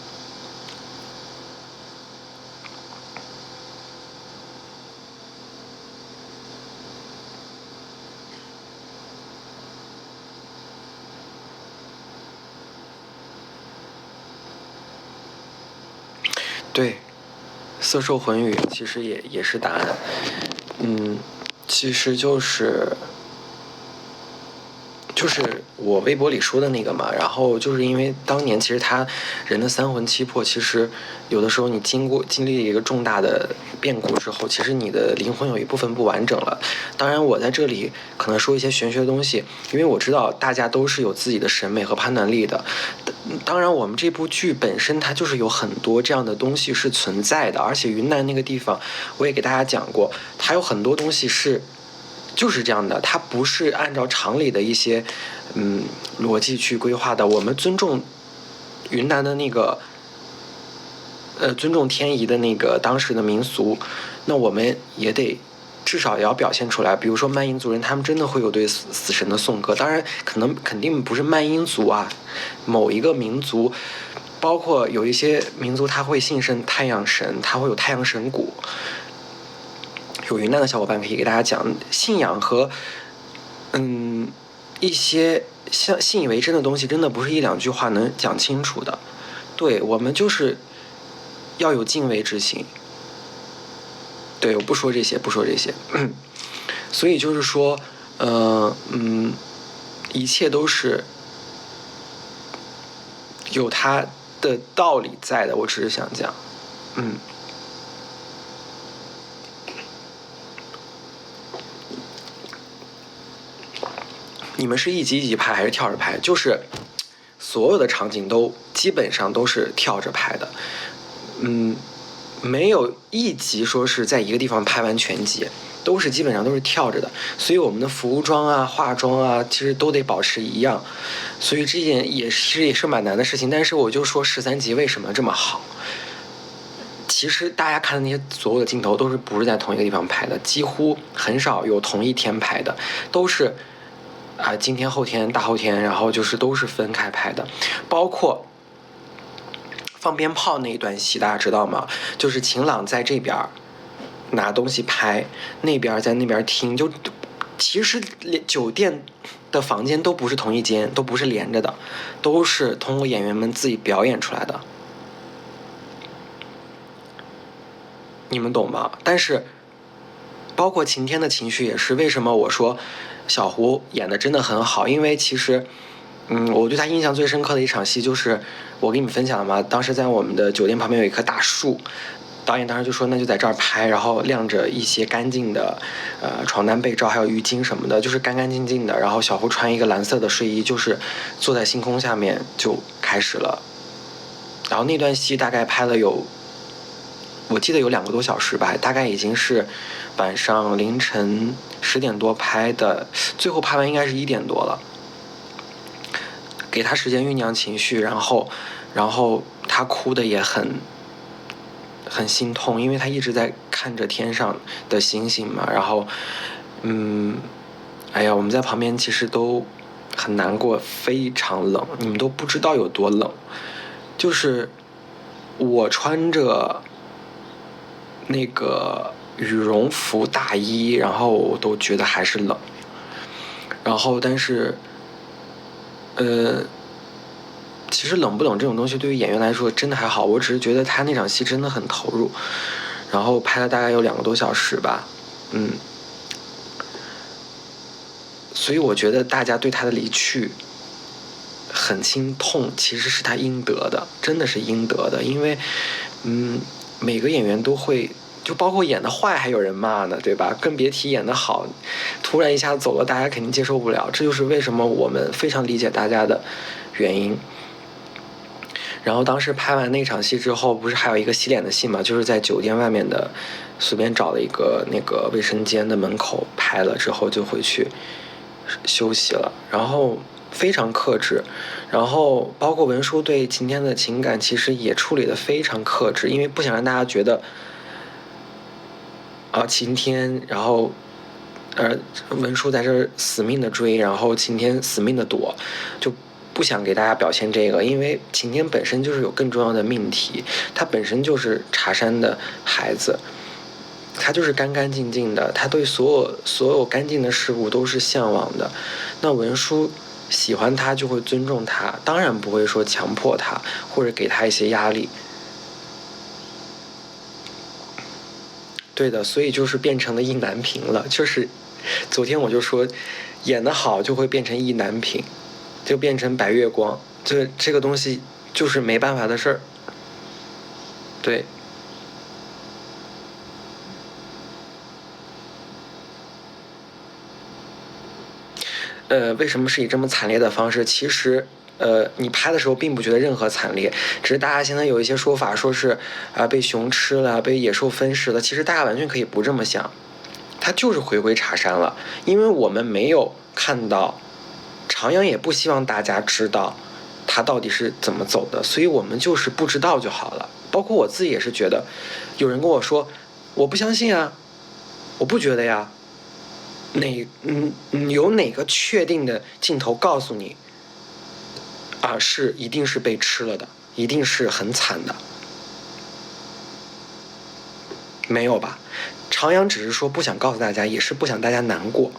对，色受魂语其实也是答案。其实就是我微博里说的那个嘛，然后就是因为当年其实他人的三魂七魄，其实有的时候你经历一个重大的变故之后，其实你的灵魂有一部分不完整了。当然我在这里可能说一些玄学的东西，因为我知道大家都是有自己的审美和判断力的。当然我们这部剧本身它就是有很多这样的东西是存在的，而且云南那个地方我也给大家讲过，它有很多东西就是这样的，它不是按照常理的一些逻辑去规划的。我们尊重云南的那个尊重天仪的那个当时的民俗，那我们也得至少也要表现出来。比如说曼英族人，他们真的会有对死神的颂歌，当然肯定不是曼英族啊，某一个民族，包括有一些民族他会信奉太阳神，他会有太阳神鼓。有云南的小伙伴可以给大家讲，信仰和一些像信以为真的东西，真的不是一两句话能讲清楚的。对，我们就是要有敬畏之心。对，我不说这些。所以就是说，一切都是有它的道理在的。我只是想讲，你们是一集一集拍还是跳着拍？就是所有的场景都基本上都是跳着拍的，没有一集说是在一个地方拍完全集，基本上都是跳着的。所以我们的服装啊、化妆啊，其实都得保持一样。所以这件也是蛮难的事情。但是我就说13集为什么这么好？其实大家看的那些所有的镜头都不是在同一个地方拍的，几乎很少有同一天拍的，都是今天、后天、大后天，然后就是都是分开拍的。包括放鞭炮那一段戏，大家知道吗？就是晴朗在这边拿东西拍，那边在那边听。就其实酒店的房间都不是同一间，都不是连着的，都是通过演员们自己表演出来的。你们懂吗？但是包括晴天的情绪也是，为什么我说小胡演的真的很好？因为其实我对他印象最深刻的一场戏就是我给你们分享了嘛，当时在我们的酒店旁边有一棵大树，导演当时就说那就在这儿拍，然后晾着一些干净的床单被罩还有浴巾什么的，就是干干净净的。然后小胡穿一个蓝色的睡衣，就是坐在星空下面就开始了。然后那段戏大概拍了我记得有2个多小时吧，大概已经是晚上凌晨10点多拍的，最后拍完应该是1点多了。给他时间酝酿情绪，然后他哭的也很很心痛，因为他一直在看着天上的星星嘛，然后哎呀，我们在旁边其实都很难过，非常冷，你们都不知道有多冷。就是我穿着那个羽绒服大衣，然后我都觉得还是冷。然后但是其实冷不冷这种东西对于演员来说真的还好，我只是觉得他那场戏真的很投入，然后拍了大概有2个多小时吧，所以我觉得大家对他的离去很心痛，其实是他应得的，真的是应得的，因为每个演员都会，就包括演的坏还有人骂呢，对吧？更别提演的好，突然一下走了，大家肯定接受不了，这就是为什么我们非常理解大家的原因。然后当时拍完那场戏之后，不是还有一个洗脸的戏嘛？就是在酒店外面的随便找了一个那个卫生间的门口拍了之后就回去休息了，然后非常克制，然后包括文书对晴天的情感其实也处理得非常克制，因为不想让大家觉得晴天，然后文书在这死命的追，然后晴天死命的躲，就不想给大家表现这个，因为晴天本身就是有更重要的命题，他本身就是茶山的孩子，他就是干干净净的，他对所有干净的事物都是向往的。那文书喜欢他就会尊重他，当然不会说强迫他或者给他一些压力。对的，所以就是变成了意难平了。就是昨天我就说，演得好就会变成意难平，就变成白月光，这个东西就是没办法的事儿。对。为什么是以这么惨烈的方式？其实你拍的时候并不觉得任何惨烈，只是大家现在有一些说法，说是被熊吃了，被野兽分食了。其实大家完全可以不这么想，它就是回归茶山了，因为我们没有看到，长阳也不希望大家知道它到底是怎么走的，所以我们就是不知道就好了。包括我自己也是觉得，有人跟我说，我不相信啊，我不觉得呀。有哪个确定的镜头告诉你一定是被吃了的，一定是很惨的？没有吧？长阳只是说不想告诉大家，也是不想大家难过。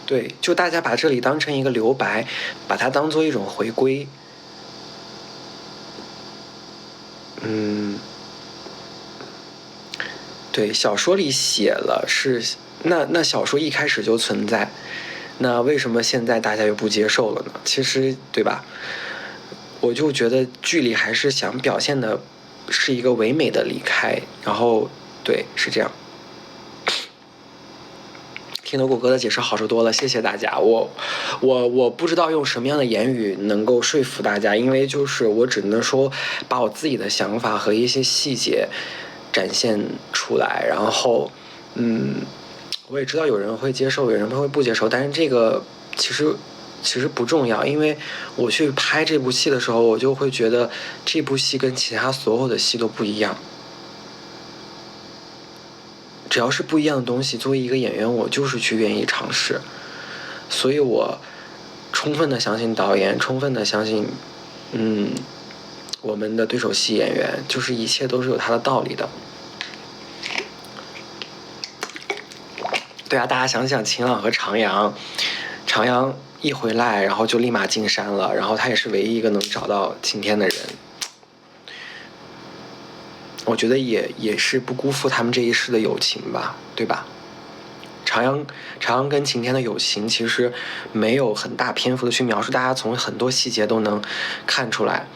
对，就大家把这里当成一个留白，把它当做一种回归。对，小说里写了是那小说一开始就存在，那为什么现在大家又不接受了呢？其实对吧？我就觉得剧里还是想表现的是一个唯美的离开，然后对，是这样。听得过哥的解释好受多了，谢谢大家。我不知道用什么样的言语能够说服大家，因为就是我只能说把我自己的想法和一些细节展现出来，然后我也知道有人会接受，有人会不接受，但是这个其实不重要，因为我去拍这部戏的时候，我就会觉得这部戏跟其他所有的戏都不一样。只要是不一样的东西，作为一个演员，我就是去愿意尝试。所以我充分的相信导演，充分的相信我们的对手戏演员，就是一切都是有它的道理的。对啊，大家想想晴朗和长阳一回来，然后就立马进山了，然后他也是唯一一个能找到晴天的人。我觉得也是不辜负他们这一世的友情吧，对吧？长阳跟晴天的友情其实没有很大篇幅的去描述，大家从很多细节都能看出来。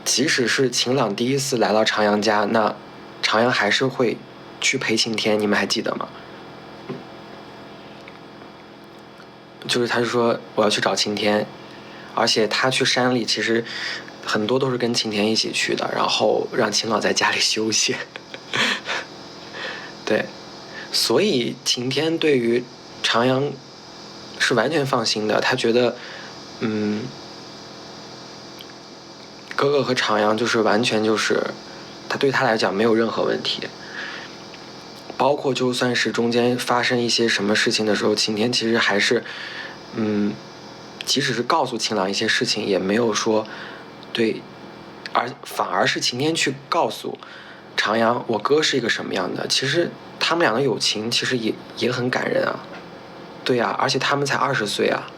即使是晴朗第一次来到长阳家，那长阳还是会去陪晴天，你们还记得吗？就是他说我要去找晴天，而且他去山里其实很多都是跟晴天一起去的，然后让晴朗在家里休息。对，所以晴天对于长阳是完全放心的，他觉得哥哥和长阳就是完全就是他对他来讲没有任何问题，包括就算是中间发生一些什么事情的时候，晴天其实还是即使是告诉晴朗一些事情，也没有说对，反而是晴天去告诉长阳我哥是一个什么样的。其实他们俩的友情其实也很感人啊，对啊，而且他们才20岁啊，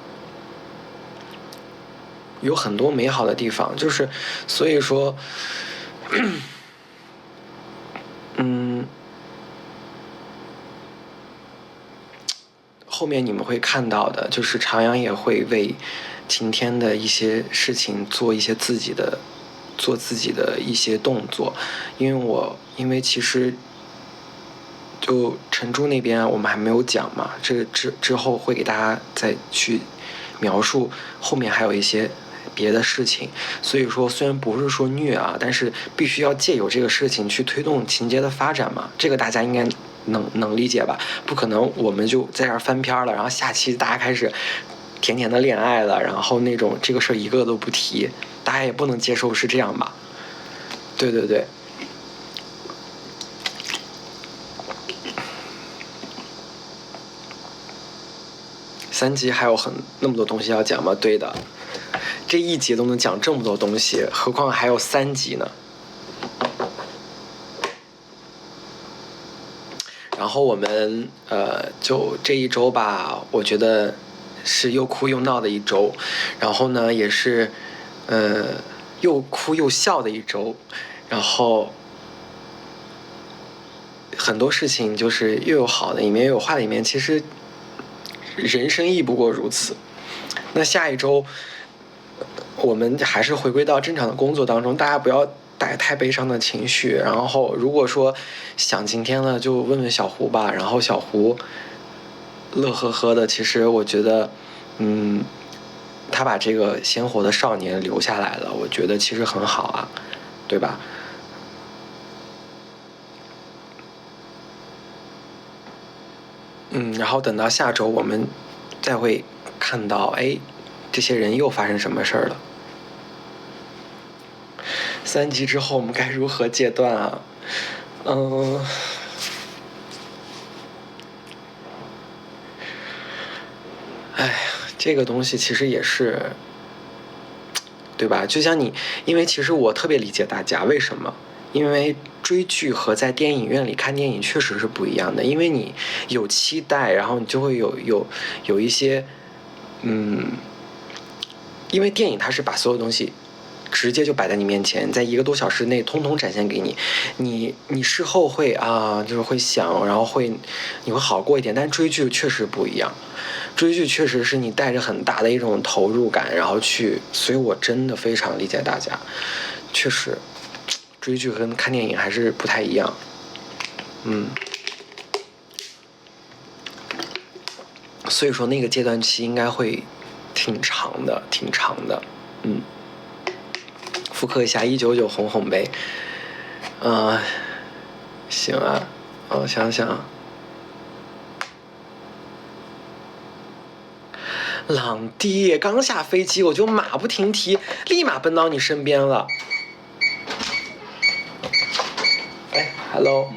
有很多美好的地方，就是所以说后面你们会看到的，就是长阳也会为晴天的一些事情做自己的一些动作，因为其实就陈珠那边我们还没有讲嘛，这个之后会给大家再去描述后面还有一些别的事情，所以说虽然不是说虐啊，但是必须要借由这个事情去推动情节的发展嘛，这个大家应该能理解吧？不可能我们就在这儿翻篇了，然后下期大家开始甜甜的恋爱了，然后那种这个事儿一个都不提，大家也不能接受是这样吧？对对对。3集还有那么多东西要讲吗？对的，这1集都能讲这么多东西，何况还有3集呢。然后我们就这一周吧，我觉得是又哭又闹的一周，然后呢也是又哭又笑的一周，然后很多事情就是又有好的一面又有坏的一面，其实人生亦不过如此。那下一周我们还是回归到正常的工作当中，大家不要带太悲伤的情绪，然后如果说想晴天了就问问小胡吧，然后小胡乐呵呵的，其实我觉得他把这个鲜活的少年留下来了，我觉得其实很好啊，对吧？然后等到下周我们再会看到这些人又发生什么事儿了。3集之后我们该如何戒断啊？这个东西其实也是，对吧？就像因为其实我特别理解大家，为什么？因为追剧和在电影院里看电影确实是不一样的，因为你有期待，然后你就会有一些因为电影它是把所有东西直接就摆在你面前，在1个多小时内通通展现给你，你事后会就是会想，然后你会好过一点，但追剧确实不一样，追剧确实是你带着很大的一种投入感，然后所以我真的非常理解大家，确实追剧跟看电影还是不太一样。所以说那个阶段期应该会挺长的。复刻一下199红红呗。行啊，我想想。朗弟刚下飞机，我就马不停蹄，立马奔到你身边了。Hello。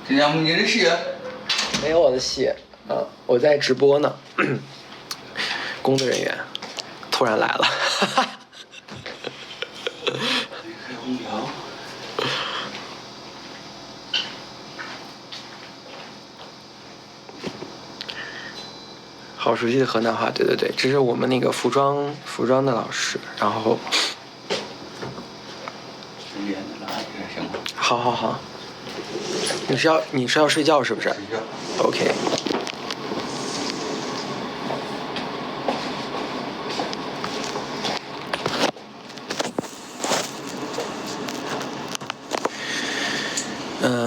今天你的戏？没有我的戏，我在直播呢。工作人员突然来了。好熟悉的河南话，对对对，这是我们那个服装的老师，然后。好。你是要睡觉是不是？睡觉。OK。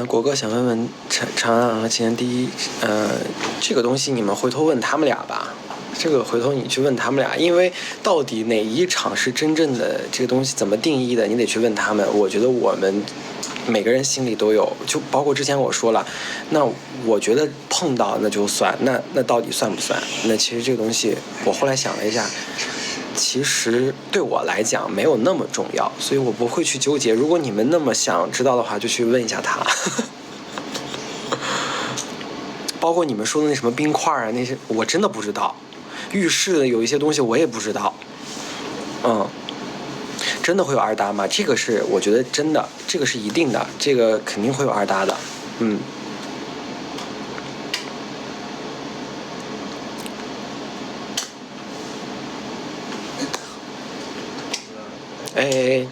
果哥想问问长安和晴天这个东西你们回头问他们俩吧。这个回头你去问他们俩，因为到底哪一场是真正的这个东西怎么定义的，你得去问他们。我觉得我们每个人心里都有，就包括之前我说了，那我觉得碰到那就算，那到底算不算？那其实这个东西，我后来想了一下，其实对我来讲没有那么重要，所以我不会去纠结。如果你们那么想知道的话，就去问一下他。包括你们说的那什么冰块啊，那些我真的不知道。浴室的有一些东西我也不知道。真的会有二搭吗？这个是我觉得真的，这个是一定的，这个肯定会有二搭的。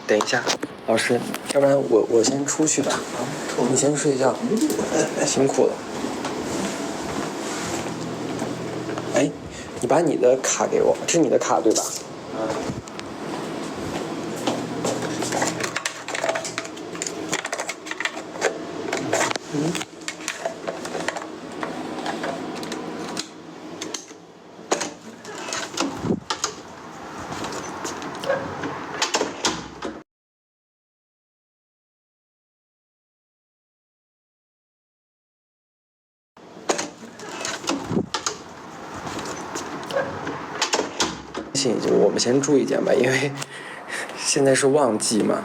等一下，老师，要不然我先出去吧，你先睡觉，辛苦了。你把你的卡给我，这是你的卡对吧？就我们先住一间吧，因为现在是旺季嘛。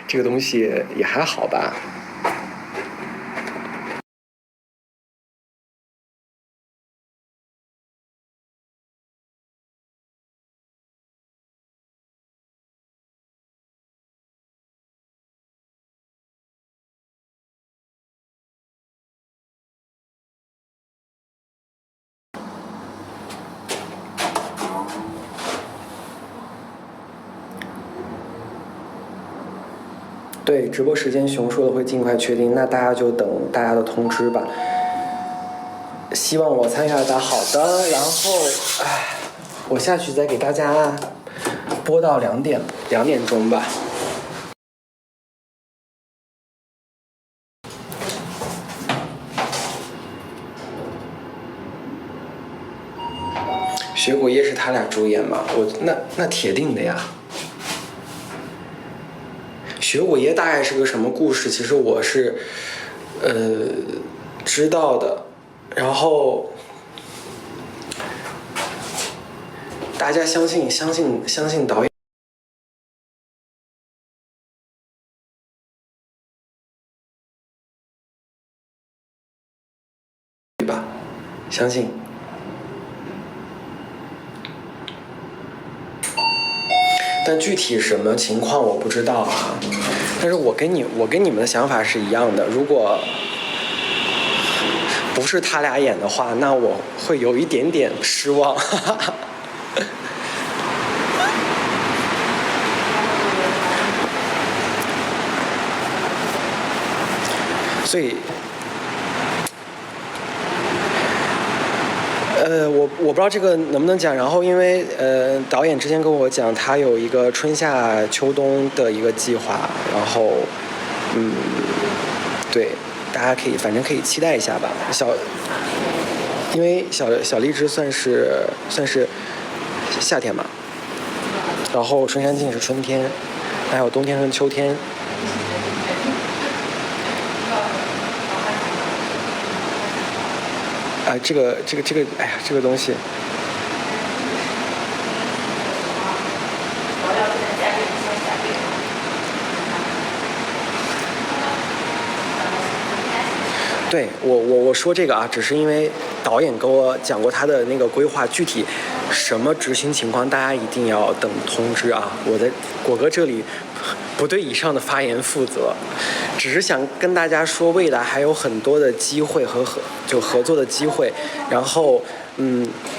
这个东西也还好吧。对，直播时间熊说的会尽快确定，那大家就等大家的通知吧。希望我参与二搭，好的。然后，我下去再给大家播到2点钟吧。雪果叶是他俩主演吗？那铁定的呀。雪果叶大概是个什么故事？其实我是知道的，然后大家相信导演对吧？相信。但具体什么情况我不知道啊，但是我跟你们的想法是一样的。如果不是他俩演的话，那我会有一点点失望。所以，我不知道这个能不能讲。然后因为导演之前跟我讲，他有一个春夏秋冬的一个计划，然后对，大家反正可以期待一下吧。因为小荔枝算是夏天嘛，然后春山镜是春天，还有冬天和秋天。这个，哎呀，这个东西。对，我说这个啊，只是因为导演跟我讲过他的那个规划，具体什么执行情况，大家一定要等通知啊。我在果哥这里不对以上的发言负责，只是想跟大家说，未来还有很多的机会和合作的机会，然后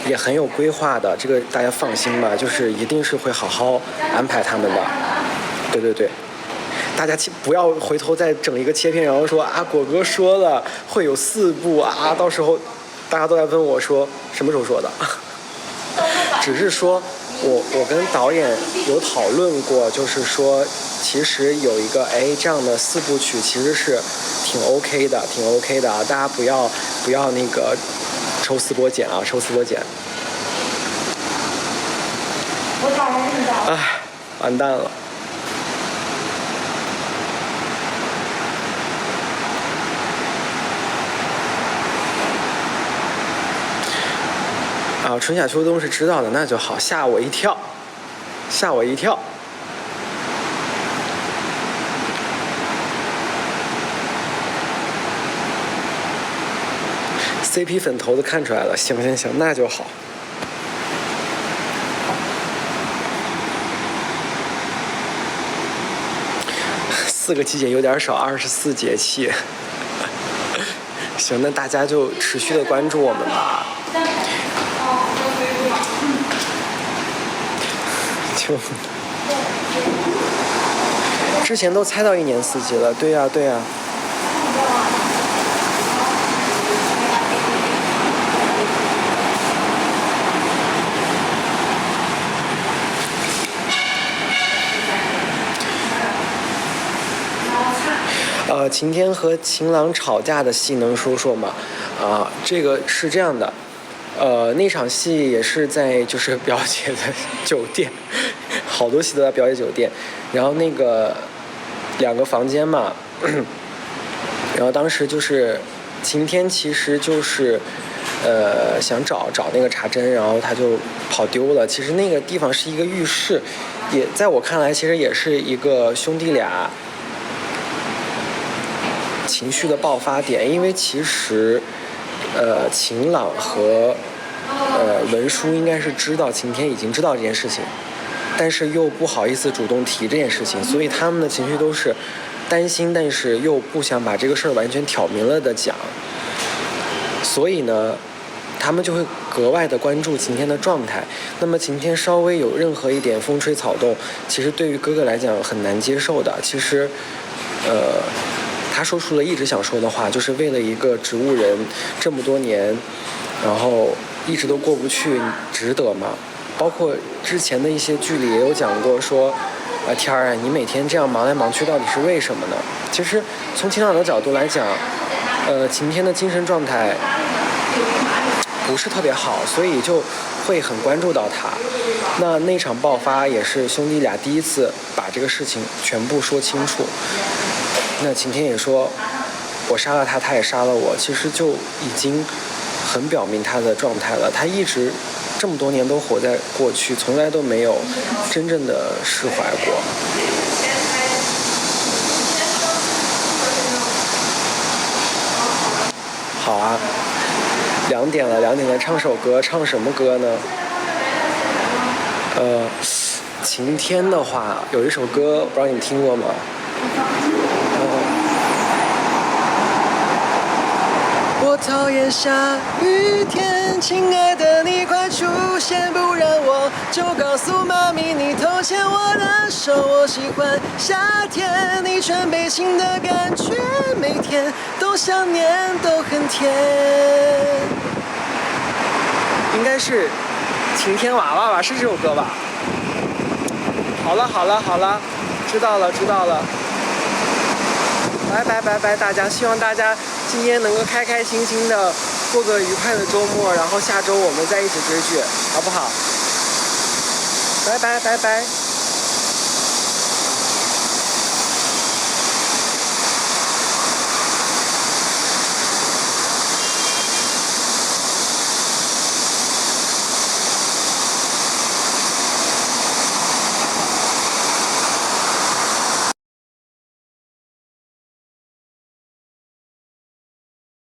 也很有规划的，这个大家放心吧，就是一定是会好好安排他们的。对。大家不要回头再整一个切片，然后说果哥说了会有4部啊，到时候大家都来问我说什么时候说的。只是说我跟导演有讨论过，就是说其实有一个这样的4部曲其实是挺 OK 的啊，大家不要那个抽丝剥茧啊，抽丝剥茧。完蛋了。好，春夏秋冬是知道的，那就好，吓我一跳，吓我一跳。CP 粉头子看出来了，行，那就好。4个季节有点少，24节气。行，那大家就持续的关注我们吧。就之前都猜到1年4季了，对呀。晴天和晴朗吵架的戏能说说吗？这个是这样的，那场戏也是在就是表姐的酒店，好多戏都在表姐酒店，然后那个2个房间嘛，然后当时就是晴天其实就是想找那个茶针，然后他就跑丢了。其实那个地方是一个浴室，也在我看来其实也是一个兄弟俩情绪的爆发点，因为其实晴朗和文书应该是知道晴天已经知道这件事情，但是又不好意思主动提这件事情，所以他们的情绪都是担心，但是又不想把这个事儿完全挑明了的讲，所以呢他们就会格外的关注晴天的状态。那么晴天稍微有任何一点风吹草动，其实对于哥哥来讲很难接受的。其实他说出了一直想说的话，就是为了一个植物人这么多年，然后一直都过不去，值得吗？包括之前的一些剧里也有讲过说，天儿啊，你每天这样忙来忙去，到底是为什么呢？其实从晴朗的角度来讲，晴天的精神状态不是特别好，所以就会很关注到他。那场爆发也是兄弟俩第一次把这个事情全部说清楚。那晴天也说，我杀了他，他也杀了我，其实就已经很表明他的状态了。他一直这么多年都活在过去，从来都没有真正的释怀过。好啊，2点了，唱首歌，唱什么歌呢？晴天的话有一首歌，不知道你听过吗？我讨厌下雨天，亲爱的你快出现，不然我就告诉妈咪你偷牵我的手。我喜欢夏天，你穿背心的感觉，每天都想念，都很甜。应该是晴天娃娃吧，是这首歌吧？好了，知道了。拜，大家，希望大家今天能够开开心心的过个愉快的周末，然后下周我们再一起追剧，好不好？拜拜。